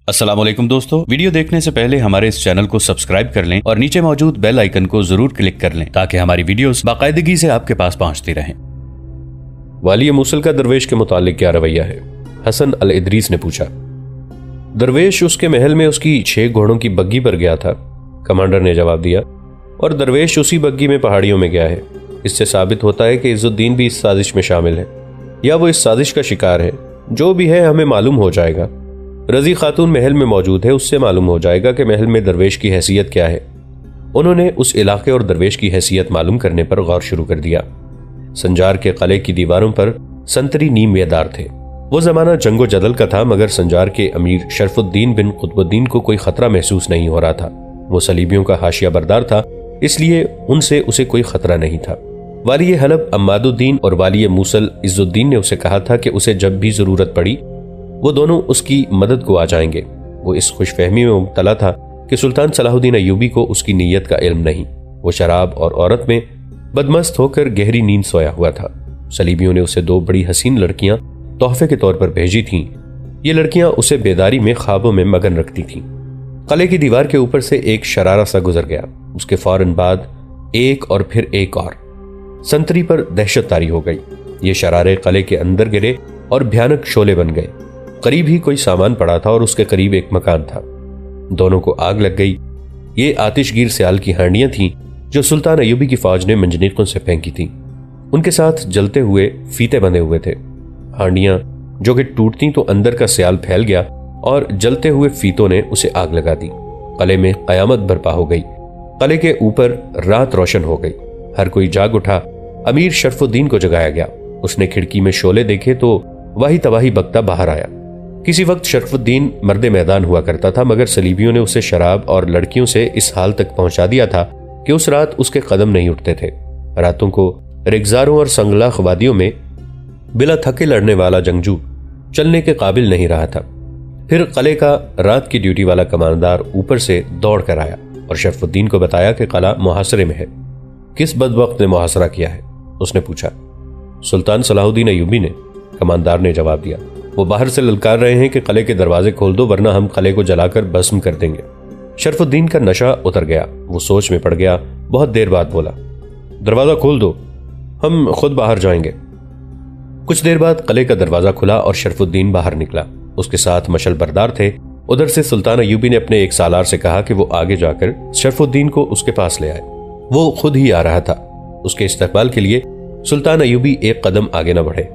अस्सलाम वालेकुम दोस्तों, वीडियो देखने से पहले हमारे इस चैनल को सब्सक्राइब कर लें और नीचे मौजूद बेल आइकन को जरूर क्लिक कर लें ताकि हमारी वीडियोस बाकायदगी से आपके पास पहुंचती रहें। वाली मूसल का दरवेश के मुतालिक क्या रवैया है? हसन अल इदरीस ने पूछा। दरवेश उसके महल में उसकी 6 घोड़ों की बग्गी पर गया था, कमांडर ने जवाब दिया, और दरवेश उसी बग्गी में पहाड़ियों में गया है। इससे साबित होता है कि इज्जुद्दीन भी इस साजिश में शामिल है या वो इस साजिश का शिकार है। जो भी है हमें मालूम हो जाएगा। रजी खातून महल में मौजूद है, उससे मालूम हो जाएगा कि महल में दरवेश की हैसियत क्या है। उन्होंने उस इलाके और दरवेश की हैसियत मालूम करने पर गौर शुरू कर दिया। संजार के किले की दीवारों पर संतरी नीमवेदार थे। वो जमाना जंगो जदल का था, मगर संजार के अमीर शरफुद्दीन बिन कुतुबुद्दीन को कोई खतरा महसूस नहीं हो रहा था। वो सलीबियों का हाशिया बरदार था, इसलिए उनसे उसे कोई खतरा नहीं था। वाली हलब अम्मादुद्दीन और वाली मूसल इज्जुद्दीन ने उसे कहा था कि उसे जब भी जरूरत पड़ी वो दोनों उसकी मदद को आ जाएंगे। वो इस खुशफहमी में मुब्तला था कि सुल्तान सलाहुद्दीन अय्यूबी को उसकी नीयत का इल्म नहीं। वो शराब और औरत में बदमस्त होकर गहरी नींद सोया हुआ था। सलीबियों ने उसे 2 बड़ी हसीन लड़कियां तोहफे के तौर पर भेजी थीं। ये लड़कियां उसे बेदारी में ख्वाबों में मगन रखती थीं। किले की दीवार के ऊपर से एक शरारा सा गुजर गया। उसके फौरन बाद एक और फिर एक और। संतरी पर दहशत तारी हो गई। ये शरारे किले के अंदर गिरे और भयानक शोले बन गए। करीब ही कोई सामान पड़ा था और उसके करीब एक मकान था। दोनों को आग लग गई। ये आतिशगीर सियाल की हांडियां थीं जो सुल्तान अय्यूबी की फौज ने मंजनीकों से फेंकी थीं। उनके साथ जलते हुए फीते बंधे हुए थे। हांडियां जो कि टूटती तो अंदर का सियाल फैल गया और जलते हुए फीतों ने उसे आग लगा दी। किले में कयामत बर्पा हो गई। किले के ऊपर रात रोशन हो गई। हर कोई जाग उठा। अमीर शरफुद्दीन को जगाया गया। उसने खिड़की में शोले देखे तो वही तबाही बकता बाहर आया। किसी वक्त शरफुद्दीन मर्द मैदान हुआ करता था, मगर सलीबियों ने उसे शराब और लड़कियों से इस हाल तक पहुंचा दिया था कि उस रात उसके कदम नहीं उठते थे। रातों को रेगजारों और संगलाख वादियों में बिला थके लड़ने वाला जंगजू चलने के काबिल नहीं रहा था। फिर किले का रात की ड्यूटी वाला कमांडर ऊपर से दौड़ कर आया और शरफुद्दीन को बताया कि किला मुहासरे में है। किस बदबख्त ने मुहासरा किया है? उसने पूछा। सुल्तान सलाहुद्दीन अय्यूबी ने, कमांडर ने जवाब दिया। वो बाहर से ललकार रहे हैं कि किले के दरवाजे खोल दो वरना हम किले को जलाकर भस्म कर देंगे। शरफुद्दीन का नशा उतर गया। वो सोच में पड़ गया। बहुत देर बाद बोला, दरवाजा खोल दो, हम खुद बाहर जाएंगे। कुछ देर बाद किले का दरवाजा खुला और शरफुद्दीन बाहर निकला। उसके साथ मशल बरदार थे। उधर से सुल्तान अय्यूबी ने अपने एक सालार से कहा कि वो आगे जाकर शरफुद्दीन को उसके पास ले आए। वो खुद ही आ रहा था। उसके इस्तकबाल के लिए सुल्तान अय्यूबी एक कदम आगे न बढ़े।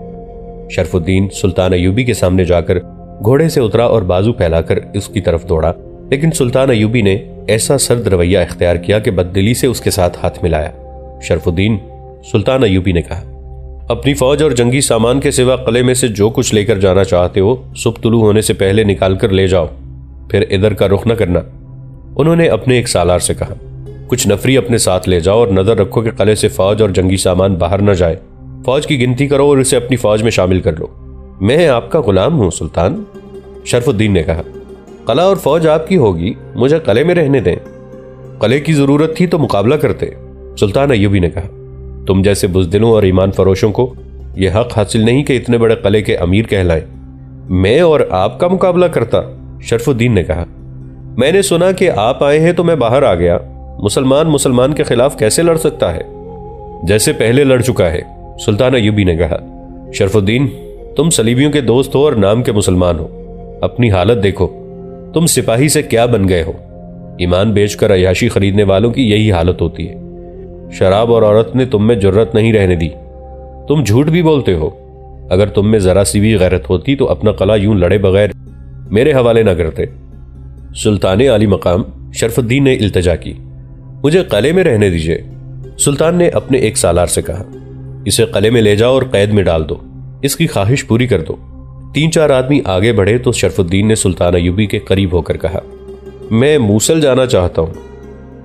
शरफुद्दीन सुल्तान अय्यूबी के सामने जाकर घोड़े से उतरा और बाजू फैलाकर उसकी तरफ दौड़ा, लेकिन सुल्तान अय्यूबी ने ऐसा सर्द रवैया इख्तियार किया कि बददिली से उसके साथ हाथ मिलाया। शरफुद्दीन, सुल्तान अय्यूबी ने कहा, अपनी फौज और जंगी सामान के सिवा किले में से जो कुछ लेकर जाना चाहते हो सुबह तुलू होने से पहले निकाल कर ले जाओ, फिर इधर का रुख न करना। उन्होंने अपने एक सालार से कहा, कुछ नफरी अपने साथ ले जाओ और नजर रखो कि किले से फौज और जंगी सामान बाहर न जाए। फौज की गिनती करो और इसे अपनी फौज में शामिल कर लो। मैं आपका गुलाम हूं सुल्तान, शरफुद्दीन ने कहा। किला और फौज आपकी होगी, मुझे किले में रहने दें। किले की जरूरत थी तो मुकाबला करते, सुल्तान अय्यूबी ने कहा। तुम जैसे बुजदिलों और ईमान फरोशों को यह हक हासिल नहीं कि इतने बड़े किले के अमीर कहलाएं। मैं और आपका मुकाबला करता, शरफुद्दीन ने कहा। मैंने सुना कि आप आए हैं तो मैं बाहर आ गया। मुसलमान के खिलाफ कैसे लड़ सकता है? जैसे पहले लड़ चुका है, सुल्तान अय्यूबी ने कहा। शरफुद्दीन, तुम सलीबियों के दोस्त हो और नाम के मुसलमान हो। अपनी हालत देखो, तुम सिपाही से क्या बन गए हो। ईमान बेचकर अयाशी खरीदने वालों की यही हालत होती है। शराब और औरत ने तुम में जुर्रत नहीं रहने दी। तुम झूठ भी बोलते हो। अगर तुम में जरा सी भी गैरत होती तो अपना किला यूं लड़े बगैर मेरे हवाले ना करते। सुल्तान आली मकाम शरफुद्दीन ने इल्तिजा की, मुझे किले में रहने दीजिए। सुल्तान ने अपने एक सालार से कहा, इसे किले में ले जाओ और कैद में डाल दो। इसकी ख्वाहिश पूरी कर दो। 3-4 आदमी आगे बढ़े तो शरफुद्दीन ने सुल्तान अय्यूबी के करीब होकर कहा, मैं मूसल जाना चाहता हूं।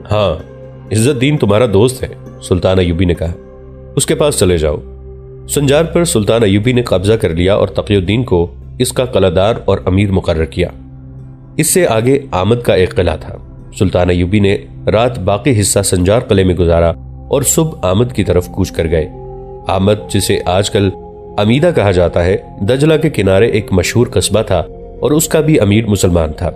हाँ, इज्जुद्दीन तुम्हारा दोस्त है, सुल्तान अय्यूबी ने कहा। उसके पास चले जाओ। संजार पर सुल्तान अय्यूबी ने कब्जा कर लिया और तकीउद्दीन को इसका किलादार और अमीर मुकर्रर किया। इससे आगे आमद का एक किला था। सुल्तान अय्यूबी ने रात बाकी हिस्सा संजार किले में गुजारा और सुबह आमद की तरफ कूच कर गए। आमद, जिसे आजकल अमीदा कहा जाता है, दजला के किनारे एक मशहूर कस्बा था और उसका भी अमीर मुसलमान था।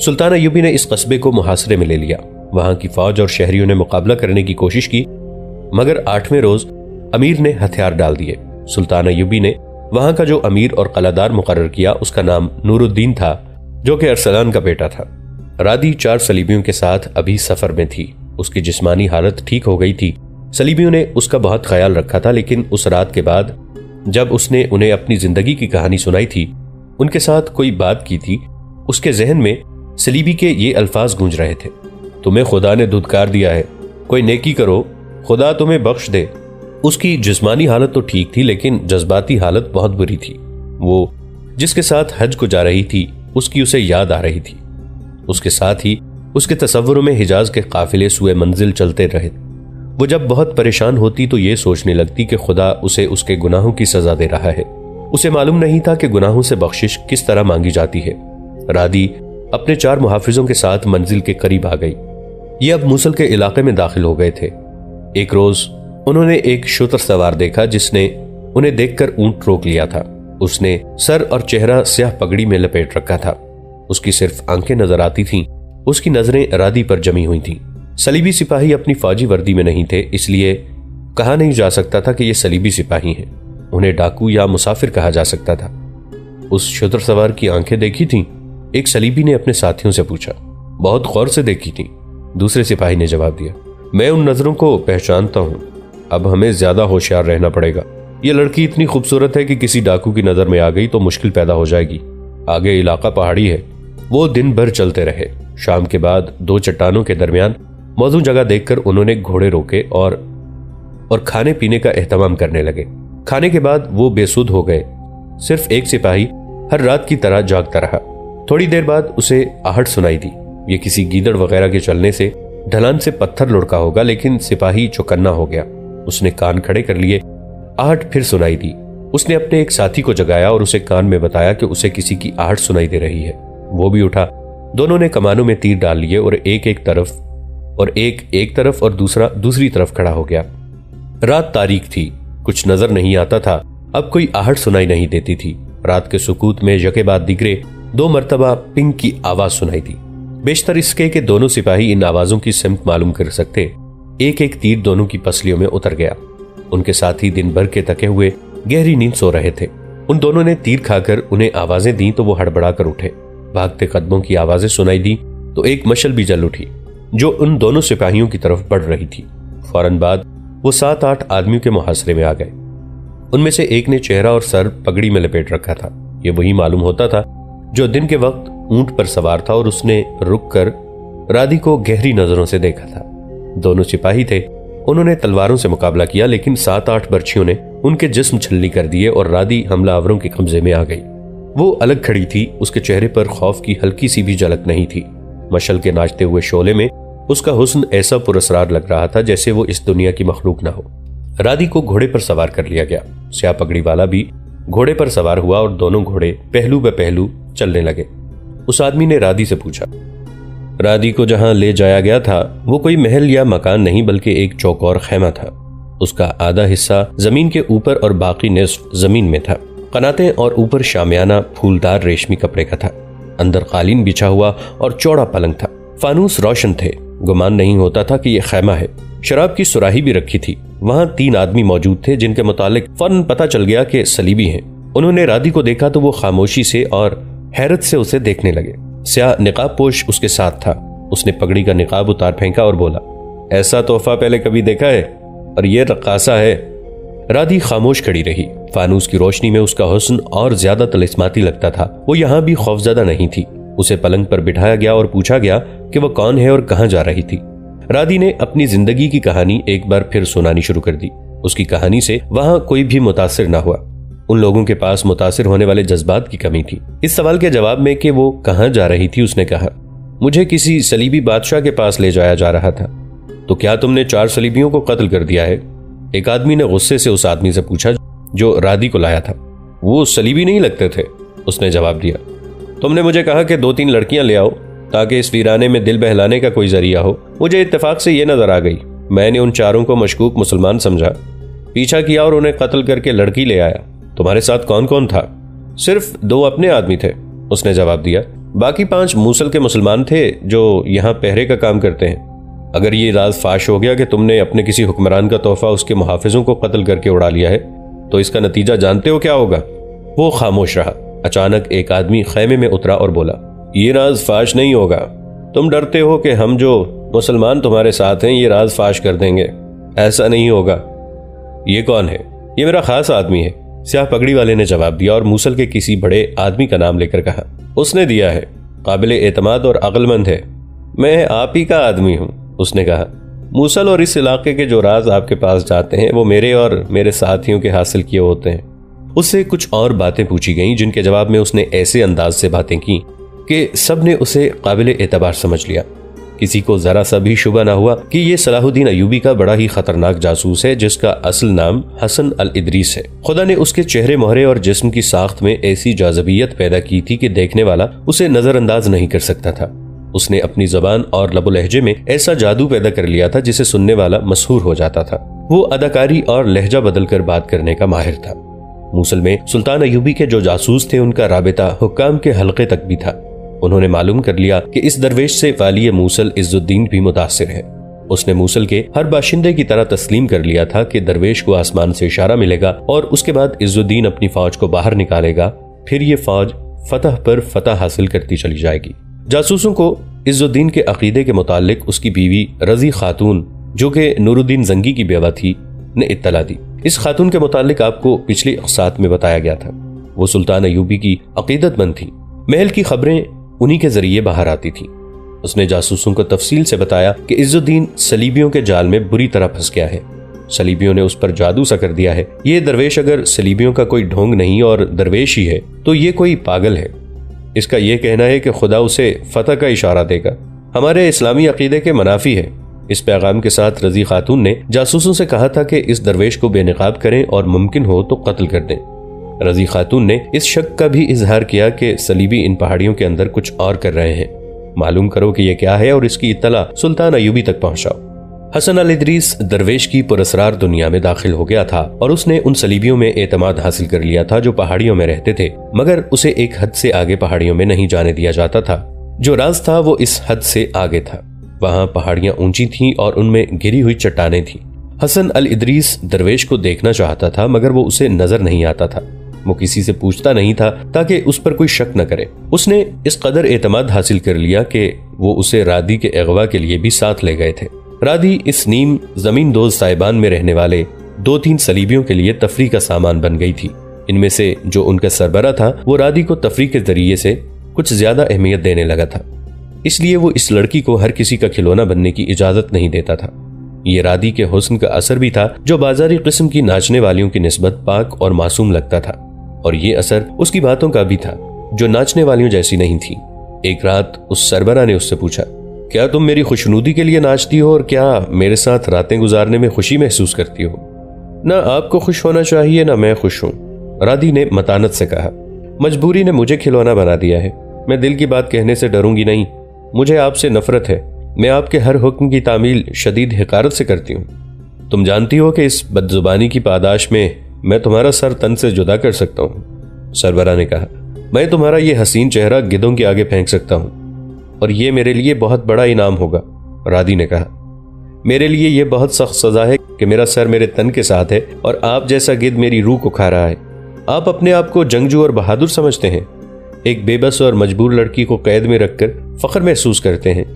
सुल्तान अय्यूबी ने इस कस्बे को मुहासरे में ले लिया। वहां की फौज और शहरियों ने मुकाबला करने की कोशिश की, मगर 8वें रोज अमीर ने हथियार डाल दिए। सुल्तान अय्यूबी ने वहां का जो अमीर और कलादार मुकर्रर किया, उसका नाम नूरुद्दीन था, जो कि अरसलान का बेटा था। रादी 4 सलीबियों के साथ अभी सफर में थी। उसकी जिस्मानी हालत ठीक हो गई थी। सलीबियों ने उसका बहुत ख्याल रखा था, लेकिन उस रात के बाद जब उसने उन्हें अपनी जिंदगी की कहानी सुनाई थी, उनके साथ कोई बात की थी, उसके जहन में सलीबी के ये अल्फाज गूंज रहे थे, तुम्हें खुदा ने धुतकार दिया है, कोई नेकी करो, खुदा तुम्हें बख्श दे। उसकी जिस्मानी हालत तो ठीक थी, लेकिन जज्बाती हालत बहुत बुरी थी। वो जिसके साथ हज को जा रही थी, उसकी उसे याद आ रही थी। उसके साथ ही उसके तसव्वुरों में हिजाज के काफिले सुए मंजिल चलते रहे। वो जब बहुत परेशान होती तो ये सोचने लगती कि खुदा उसे उसके गुनाहों की सजा दे रहा है। उसे मालूम नहीं था कि गुनाहों से बख्शिश किस तरह मांगी जाती है। रादी अपने 4 मुहाफिजों के साथ मंजिल के करीब आ गई। ये अब मूसल के इलाके में दाखिल हो गए थे। एक रोज उन्होंने एक शुतर सवार देखा, जिसने उन्हें देखकर ऊंट रोक लिया था। उसने सर और चेहरा स्याह पगड़ी में लपेट रखा था। उसकी सिर्फ आंखें नजर आती थीं। उसकी नजरें रादी पर जमी हुई थीं। सलीबी सिपाही अपनी फौजी वर्दी में नहीं थे, इसलिए कहा नहीं जा सकता था कि ये सलीबी सिपाही हैं। उन्हें डाकू या मुसाफिर कहा जा सकता था। उस शुतर सवार की आंखें देखी थीं? एक सलीबी ने अपने साथियों से पूछा। बहुत गौर से देखी थी, दूसरे सिपाही ने जवाब दिया। मैं उन नजरों को पहचानता हूं। अब हमें ज्यादा होशियार रहना पड़ेगा। यह लड़की इतनी खूबसूरत है कि किसी डाकू की नजर में आ गई तो मुश्किल पैदा हो जाएगी। आगे इलाका पहाड़ी है। वो दिन भर चलते रहे। शाम के बाद 2 चट्टानों के दरमियान मौजूद जगह देखकर उन्होंने घोड़े रोके और खाने पीने का एहतमाम करने लगे। खाने के बाद वो बेसुध हो गए। सिर्फ एक सिपाही हर रात की तरह जागता रहा। थोड़ी देर बाद उसे आहट सुनाई दी। ये किसी गीदड़ वगैरह के चलने से ढलान से पत्थर लुढ़का होगा, लेकिन सिपाही चौकन्ना हो गया। उसने कान खड़े कर लिए। आहट फिर सुनाई दी। उसने अपने एक साथी को जगाया और उसे कान में बताया कि उसे किसी की आहट सुनाई दे रही है। वो भी उठा। दोनों ने कमानों में तीर डाल लिए और एक एक तरफ और दूसरा दूसरी तरफ खड़ा हो गया। रात तारीख थी, कुछ नजर नहीं आता था। अब कोई आहट सुनाई नहीं देती थी। रात के सुकूत में यके बाद दिगरे 2 मरतबा पिंग की आवाज सुनाई दी। बेशतर इसके कि दोनों सिपाही इन आवाजों की सिमत मालूम कर सकते। एक एक तीर दोनों की पसलियों में उतर गया। उनके साथी दिन भर के थके हुए गहरी नींद सो रहे थे। उन दोनों ने तीर खाकर उन्हें आवाजें दी तो वो हड़बड़ा कर उठे। भागते कदमों की आवाजें सुनाई दी तो एक मशल भी जल उठी, जो उन दोनों सिपाहियों की तरफ बढ़ रही थी। फौरन बाद वो 7-8 आदमियों के मुहासरे में आ गए। उनमें से एक ने चेहरा और सर पगड़ी में लपेट रखा था। ये वही मालूम होता था जो दिन के वक्त ऊंट पर सवार था, और उसने रुककर रादी को गहरी नजरों से देखा था। दोनों सिपाही थे। उन्होंने तलवारों से मुकाबला किया, लेकिन 7-8 बर्छियों ने उनके जिस्म छलनी कर दिए और रादी हमलावरों के कब्जे में आ गई। वो अलग खड़ी थी। उसके चेहरे पर खौफ की हल्की सी भी झलक नहीं थी। मशल के नाचते हुए शोले में उसका हुस्न ऐसा पुरस्कार लग रहा था जैसे वो इस दुनिया की मखलूक ना हो। रादी को घोड़े पर सवार कर लिया गया। स्याह पगड़ी वाला भी घोड़े पर सवार हुआ और दोनों घोड़े पहलू ब पहलू चलने लगे। उस आदमी ने रादी से पूछा। रादी को जहां ले जाया गया था वो कोई महल या मकान नहीं, बल्कि एक चौकोर खैमा था। उसका आधा हिस्सा जमीन के ऊपर और बाकी निस्फ जमीन में था। कनातें और ऊपर शामियाना फूलदार रेशमी कपड़े का था। अंदर कालीन बिछा हुआ और चौड़ा पलंग था। फानूस रोशन थे। गुमान नहीं होता था कि यह खैमा है। शराब की सुराही भी रखी थी। वहां 3 आदमी मौजूद थे जिनके मुतालिक फौरन पता चल गया कि सलीबी हैं। उन्होंने रादी को देखा तो वो खामोशी से और हैरत से उसे देखने लगे। स्याह निकाब पोश उसके साथ था। उसने पगड़ी का निकाब उतार फेंका और बोला, ऐसा तोहफा पहले कभी देखा है? और ये रक्कासा है। रादी खामोश खड़ी रही। फानूस की रोशनी में उसका हुस्न और ज्यादा तिलिस्माती लगता था। वो यहां भी खौफजदा नहीं थी। उसे पलंग पर बिठाया गया और पूछा गया कि वह कौन है और कहां जा रही थी। रादी ने अपनी जिंदगी की कहानी एक बार फिर सुनानी शुरू कर दी। उसकी कहानी से वहां कोई भी मुतासिर ना हुआ। उन लोगों के पास मुतासिर होने वाले जज्बात की कमी थी। इस सवाल के जवाब में कि वो कहां जा रही थी, उसने कहा, मुझे किसी सलीबी बादशाह के पास ले जाया जा रहा था। तो क्या तुमने 4 सलीबियों को कत्ल कर दिया है? एक आदमी ने गुस्से से उस आदमी से पूछा जो रादी को लाया था। वो सलीबी नहीं लगते थे, उसने जवाब दिया। तुमने मुझे कहा कि 2-3 लड़कियां ले आओ ताकि इस वीराने में दिल बहलाने का कोई जरिया हो। मुझे इत्तेफाक से यह नजर आ गई। मैंने उन 4 को मशकूक मुसलमान समझा, पीछा किया और उन्हें कत्ल करके लड़की ले आया। तुम्हारे साथ कौन कौन था? सिर्फ 2 अपने आदमी थे। उसने जवाब दिया। बाकी 5 मूसल के मुसलमान थे जो यहाँ पहरे का काम करते हैं। अगर ये राज फाश हो गया कि तुमने अपने किसी हुक्मरान का तोहफा उसके मुहाफिजों को कत्ल करके उड़ा लिया है, तो इसका नतीजा जानते हो क्या होगा? वो खामोश रहा। अचानक एक आदमी खैमे में उतरा और बोला, ये राज फाश नहीं होगा। तुम डरते हो कि हम जो मुसलमान तुम्हारे साथ हैं ये राज फाश कर देंगे। ऐसा नहीं होगा। ये कौन है? ये मेरा खास आदमी है, स्याह पगड़ी वाले ने जवाब दिया और मूसल के किसी बड़े आदमी का नाम लेकर कहा। उसने दिया है, काबिल एतमाद और अक्लमंद है। मैं आप ही का आदमी हूं, उसने कहा। मूसल और इस इलाके के जो राज आपके पास जाते हैं वो मेरे और मेरे साथियों के हासिल किए होते हैं। उससे कुछ और बातें पूछी गईं जिनके जवाब में उसने ऐसे अंदाज से बातें की कि सब ने उसे काबिल एतबार समझ लिया। किसी को जरा सा भी शुबा ना हुआ कि ये सलाहुद्दीन अयूबी का बड़ा ही खतरनाक जासूस है जिसका असल नाम हसन अल इदरीस है। खुदा ने उसके चेहरे मोहरे और जिस्म की साख्त में ऐसी जाज़बियत पैदा की थी कि देखने वाला उसे नजरअंदाज नहीं कर सकता था। उसने अपनी जबान और लबो लहजे में ऐसा जादू पैदा कर लिया था जिसे सुनने वाला मशहूर हो जाता था। वो अदाकारी और लहजा बदल कर बात करने का माहिर था। मूसल में सुल्तान अयूबी के जो जासूस थे उनका राबिता हुक्काम के हलके तक भी था। उन्होंने मालूम कर लिया कि इस दरवेश से वाली मूसल इज्जुद्दीन भी मुतासिर है। उसने मूसल के हर बाशिंदे की तरह तस्लीम कर लिया था कि दरवेश को आसमान से इशारा मिलेगा और उसके बाद इज्जुद्दीन अपनी फौज को बाहर निकालेगा। फिर ये फौज फतह पर फतह हासिल करती चली जाएगी। जासूसों को इज्जुद्दीन के अकीदे के मुतालिक उसकी बीवी रजी खातून, जो कि नूरुद्दीन जंगी की बेवा थी, ने इत्तला दी। इस खातून के मुतालिक आपको पिछली अक़सात में बताया गया था। वो सुल्तान अयूबी की अकीदतमंद थी। महल की खबरें उन्हीं के जरिए बाहर आती थी। उसने जासूसों को तफसील से बताया कि इज्जुद्दीन सलीबियों के जाल में बुरी तरह फंस गया है। सलीबियों ने उस पर जादू सा कर दिया है। ये दरवेश अगर सलीबियों का कोई ढोंग नहीं और दरवेश ही है तो ये कोई पागल है। इसका यह कहना है कि खुदा उसे फतह का इशारा देगा। हमारे इस्लामी अकीदे के मनाफी है। इस पैगाम के साथ रजी खातून ने जासूसों से कहा था कि इस दरवेश को बेनकाब करें और मुमकिन हो तो कत्ल कर दें। रजी खातून ने इस शक का भी इजहार किया कि सलीबी इन पहाड़ियों के अंदर कुछ और कर रहे हैं। मालूम करो कि यह क्या है और इसकी इत्तला सुल्तान अयूबी तक पहुंचाओ। हसन अल इदरीस दरवेश की पुरस्रार दुनिया में दाखिल हो गया था और उसने उन सलीबियों में एतमाद हासिल कर लिया था जो पहाड़ियों में रहते थे, मगर उसे एक हद से आगे पहाड़ियों में नहीं जाने दिया जाता था। जो राज था वो इस हद से आगे था। वहां पहाड़ियां ऊंची थीं और उनमें गिरी हुई चट्टानें थीं। हसन अल इदरीस दरवेश को देखना चाहता था मगर वो उसे नजर नहीं आता था। वो किसी से पूछता नहीं था ताकि उस पर कोई शक न करे। उसने इस कदर एतमाद हासिल कर लिया कि वो उसे रादी के अगवा के लिए भी साथ ले गए थे। रादी इस नीम जमीन दोज साहिबान में रहने वाले 2-3 सलीबियों के लिए तफरीह का सामान बन गई थी। इनमें से जो उनका सरबरा था वो रादी को तफरीह के जरिए से कुछ ज्यादा अहमियत देने लगा था, इसलिए वो इस लड़की को हर किसी का खिलौना बनने की इजाजत नहीं देता था। ये रादी के हुस्न का असर भी था जो बाजारी किस्म की नाचने वालियों की निस्बत पाक और मासूम लगता था, और ये असर उसकी बातों का भी था जो नाचने वालियों जैसी नहीं थी। एक रात उस सरबरा ने उससे पूछा, क्या तुम मेरी खुशनुदी के लिए नाचती हो और क्या मेरे साथ रातें गुजारने में खुशी महसूस करती हो? ना आपको खुश होना चाहिए ना मैं खुश हूँ, रादी ने मतानत से कहा। मजबूरी ने मुझे खिलौना बना दिया है। मैं दिल की बात कहने से डरूंगी नहीं। मुझे आपसे नफरत है। मैं आपके हर हुक्म की तामील शदीद हिकारत से करती हूँ। तुम जानती हो कि इस बदजुबानी की पादाश में मैं तुम्हारा सर तन से जुदा कर सकता हूँ। सरबरा ने कहा, मैं तुम्हारा ये हसीन चेहरा गिद्धों के आगे फेंक सकता हूँ और ये मेरे लिए बहुत बड़ा इनाम होगा। रादी ने कहा, मेरे लिए यह बहुत सख्त सजा है कि मेरा सर मेरे तन के साथ है और आप जैसा गिद्ध मेरी रूह को खा रहा है। आप अपने आप को जंगजू और बहादुर समझते हैं। एक बेबस और मजबूर लड़की को कैद में रखकर फख्र महसूस करते हैं।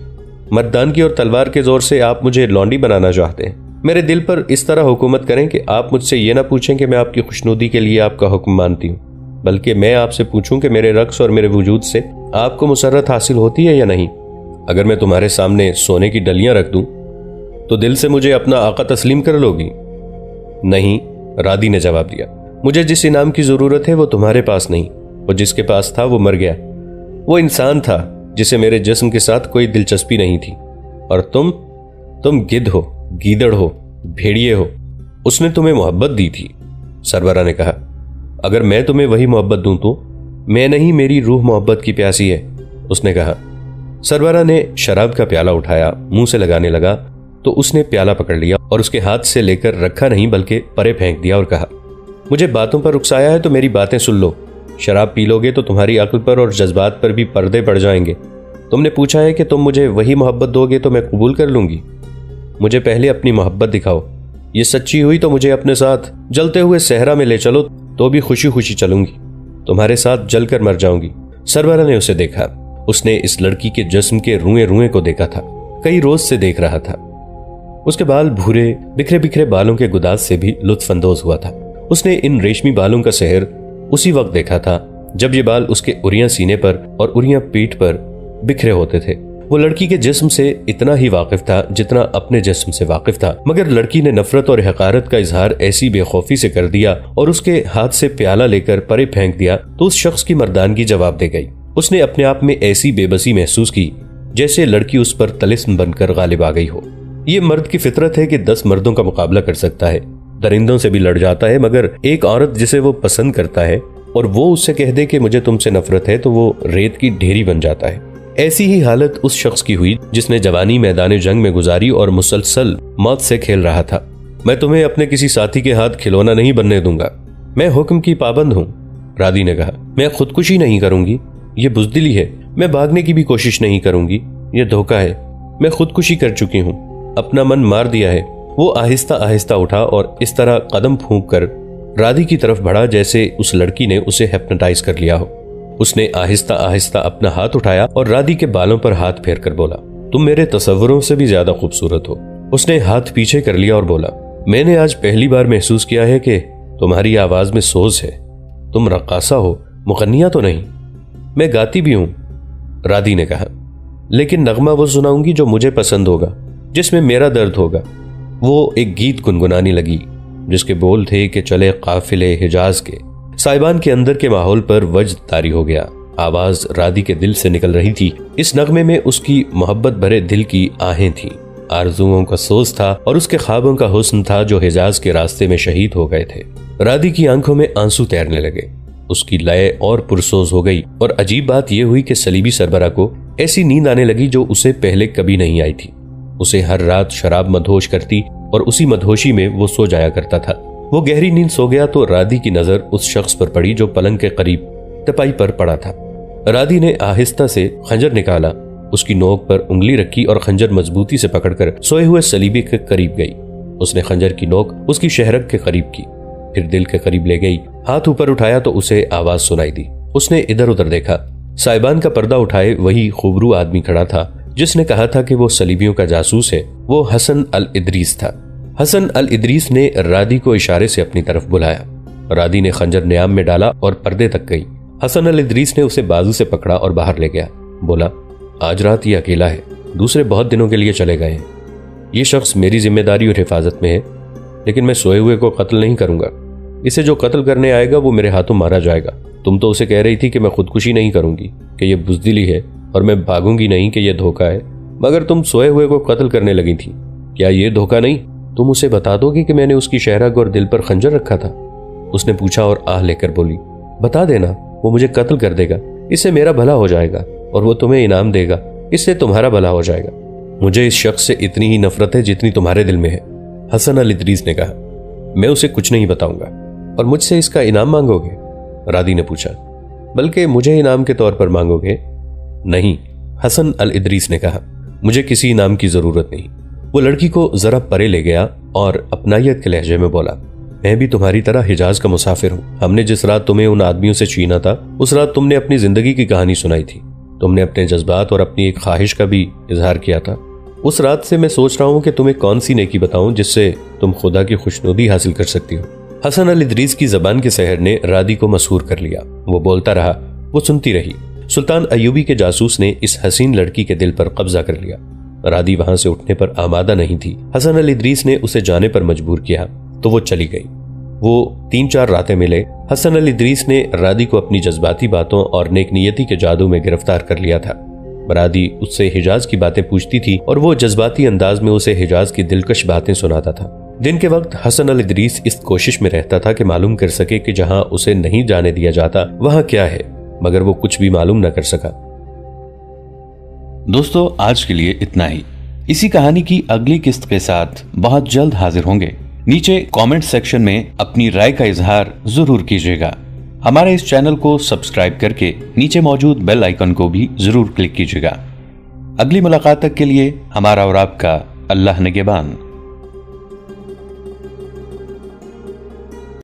मर्दान की और तलवार के जोर से आप मुझे लौंडी बनाना चाहते हैं। मेरे दिल पर इस तरह हुकूमत करें कि आप मुझसे ये ना पूछें कि मैं आपकी खुशनुदी के लिए आपका हुक्म मानती हूँ, बल्कि मैं आपसे पूछूं कि मेरे रक्स और मेरे वजूद से आपको मुसर्रत हासिल होती है या नहीं। अगर मैं तुम्हारे सामने सोने की डलियां रख दूं तो दिल से मुझे अपना आका तस्लीम कर लोगी? नहीं, रादी ने जवाब दिया। मुझे जिस इनाम की जरूरत है वो तुम्हारे पास नहीं। वो जिसके पास था वो मर गया। वो इंसान था जिसे मेरे जिस्म के साथ कोई दिलचस्पी नहीं थी। और तुम गिद्ध हो, गीदड़ हो, भेड़िए हो। उसने तुम्हें मोहब्बत दी थी। सरबरा ने कहा, अगर मैं तुम्हें वही मोहब्बत दूं तो? मैं नहीं, मेरी रूह मोहब्बत की प्यासी है, उसने कहा। सरबरा ने शराब का प्याला उठाया, मुंह से लगाने लगा तो उसने प्याला पकड़ लिया और उसके हाथ से लेकर रखा नहीं बल्कि परे फेंक दिया और कहा, मुझे बातों पर उकसाया है तो मेरी बातें सुन लो। शराब पी लोगे तो तुम्हारी अक्ल पर और जज्बात पर भी पर्दे पड़ जाएंगे। तुमने पूछा है कि तुम मुझे वही मोहब्बत दोगे तो मैं कबूल कर लूंगी। मुझे पहले अपनी मोहब्बत दिखाओ। ये सच्ची हुई तो मुझे अपने साथ जलते हुए सहरा में ले चलो तो भी खुशी खुशी चलूंगी। तुम्हारे साथ जलकर मर जाऊंगी। सरवरा ने उसे देखा। उसने इस लड़की के जिस्म के रुएं रुएं को देखा था, कई रोज से देख रहा था। उसके बाल भूरे बिखरे बिखरे बालों के गुदाज से भी लुत्फानंदोज हुआ था। उसने इन रेशमी बालों का सहर उसी वक्त देखा था जब ये बाल उसके उरियां सीने पर और उरियां पीठ पर बिखरे होते थे। वो लड़की के जिस्म से इतना ही वाकिफ था जितना अपने जिस्म से वाकिफ था, मगर लड़की ने नफरत और हकारत का इजहार ऐसी बेखौफी से कर दिया और उसके हाथ से प्याला लेकर परे फेंक दिया तो उस शख्स की मर्दानगी जवाब दे गई। उसने अपने आप में ऐसी बेबसी महसूस की जैसे लड़की उस पर तलिस्म बनकर गालिब आ गई हो। ये मर्द की फितरत है कि 10 मर्दों का मुकाबला कर सकता है, दरिंदों से भी लड़ जाता है, मगर एक औरत जिसे वो पसंद करता है और वो उससे कह दे कि मुझे तुमसे नफरत है तो वो रेत की ढेरी बन जाता है। ऐसी ही हालत उस शख्स की हुई जिसने जवानी मैदान जंग में गुजारी और मुसलसल मौत से खेल रहा था। मैं तुम्हें अपने किसी साथी के हाथ खिलौना नहीं बनने दूंगा। मैं हुक्म की पाबंद हूँ, राधी ने कहा। मैं खुदकुशी नहीं करूंगी, ये बुजदिली है। मैं भागने की भी कोशिश नहीं करूंगी, ये धोखा है। मैं खुदकुशी कर चुकी हूँ, अपना मन मार दिया है। वो आहिस्ता आहिस्ता उठा और इस तरह कदम फूंक कर राधी की तरफ बढ़ा जैसे उस लड़की ने उसे हिप्नोटाइज कर लिया हो। उसने आहिस्ता आहिस्ता अपना हाथ उठाया और राधी के बालों पर हाथ फेर कर बोला, तुम मेरे तसव्वुरों से भी ज्यादा खूबसूरत हो। उसने हाथ पीछे कर लिया और बोला, मैंने आज पहली बार महसूस किया है कि तुम्हारी आवाज में सोज है। तुम रक्कासा हो, मुगन्निया तो नहीं। मैं गाती भी हूं, राधी ने कहा, लेकिन नगमा वो सुनाऊंगी जो मुझे पसंद होगा, जिसमें मेरा दर्द होगा। वो एक गीत गुनगुनाने लगी जिसके बोल थे कि चले काफिले हिजाज के। साइबान के अंदर के माहौल पर वज्द तारी हो गया। आवाज राधी के दिल से निकल रही थी। इस नगमे में उसकी मोहब्बत भरे दिल की आहें थीं, आरजुओं का सोच था और उसके ख्वाबों का हुस्न था जो हिजाज के रास्ते में शहीद हो गए थे। राधी की आंखों में आंसू तैरने लगे। उसकी लय और पुरसोज हो गई और अजीब बात यह हुई कि सलीबी सरबरा को ऐसी नींद आने लगी जो उसे पहले कभी नहीं आई थी। उसे हर रात शराब मदहोश करती और उसी मदहोशी में वो सो जाया करता था। वो गहरी नींद सो गया तो राधी की नजर उस शख्स पर पड़ी जो पलंग के करीब तपाई पर पड़ा था। राधी ने आहिस्ता से खंजर निकाला, उसकी नोक पर उंगली रखी और खंजर मजबूती से पकड़कर सोए हुए सलीबी के करीब गई। उसने खंजर की नोक उसकी शहरक के करीब की, फिर दिल के करीब ले गई। हाथ ऊपर उठाया तो उसे आवाज सुनाई दी। उसने इधर उधर देखा। साइबान का पर्दा उठाए वही खूबरू आदमी खड़ा था जिसने कहा था कि वो सलीबियों का जासूस है। वो हसन अल इदरीस था। हसन अल इदरीस ने राधी को इशारे से अपनी तरफ बुलाया। राधी ने खंजर न्याम में डाला और पर्दे तक गई। हसन अल इदरीस ने उसे बाजू से पकड़ा और बाहर ले गया। बोला, आज रात ये अकेला है, दूसरे बहुत दिनों के लिए चले गए हैं। ये शख्स मेरी जिम्मेदारी और हिफाजत में है, लेकिन मैं सोए हुए को कत्ल नहीं करूंगा। इसे जो कत्ल करने आएगा वो मेरे हाथों मारा जाएगा। तुम तो उसे कह रही थी कि मैं खुदकुशी नहीं करूंगी, कि यह बुजदिली है, और मैं भागूंगी नहीं, कि यह धोखा है, मगर तुम सोए हुए को कत्ल करने लगी थी। क्या यह धोखा नहीं? तुम उसे बता दोगे कि मैंने उसकी शहरग और दिल पर खंजर रखा था? उसने पूछा और आह लेकर बोली, बता देना, वो मुझे कत्ल कर देगा, इससे मेरा भला हो जाएगा, और वो तुम्हें इनाम देगा, इससे तुम्हारा भला हो जाएगा। मुझे इस शख्स से इतनी ही नफरत है जितनी तुम्हारे दिल में है, हसन अल इदरीस ने कहा। मैं उसे कुछ नहीं बताऊंगा। और मुझसे इसका इनाम मांगोगे? राधी ने पूछा। बल्कि मुझे इनाम के तौर पर मांगोगे? नहीं, हसन अल इदरीस ने कहा, मुझे किसी इनाम की जरूरत नहीं। वो लड़की को जरा परे ले गया और अपनायत के लहजे में बोला, मैं भी तुम्हारी तरह हिजाज का मुसाफिर हूँ। हमने जिस रात तुम्हें उन आदमियों से छीना था, उस रात तुमने अपनी जिंदगी की कहानी सुनाई थी। तुमने अपने जज्बात और अपनी एक ख्वाहिश का भी इजहार किया था। उस रात से मैं सोच रहा हूँ कि तुम्हें कौन सी नेकी बताऊं जिससे तुम खुदा की खुशनुदी हासिल कर सकती हो। हसन अल इदरीस की जबान के सहर ने राधी को मसहूर कर लिया। वो बोलता रहा, वो सुनती रही। सुल्तान अयूबी के जासूस ने इस हसीन लड़की के दिल पर कब्जा कर लिया। राधी वहां से उठने पर आमादा नहीं थी। हसन अल इदरीस ने उसे जाने पर मजबूर किया तो वो चली गई। वो 3-4 रातें मिले। हसन अल इदरीस ने राधी को अपनी जज्बाती बातों और नेकनियती के जादू में गिरफ्तार कर लिया था। राधी उससे हिजाज की बातें पूछती थी और वो जज्बाती अंदाज में उसे हिजाज की दिलकश बातें सुनाता था। दिन के वक्त हसन अल इदरीस इस कोशिश में रहता था कि मालूम कर सके कि जहां उसे नहीं जाने दिया जाता वहां क्या है, मगर वो कुछ भी मालूम न कर सका। दोस्तों, आज के लिए इतना ही। इसी कहानी की अगली किस्त के साथ बहुत जल्द हाजिर होंगे। नीचे कमेंट सेक्शन में अपनी राय का इजहार जरूर कीजिएगा। हमारे इस चैनल को सब्सक्राइब करके नीचे मौजूद बेल आइकन को भी जरूर क्लिक कीजिएगा। अगली मुलाकात तक के लिए हमारा और आपका अल्लाह निगहबान।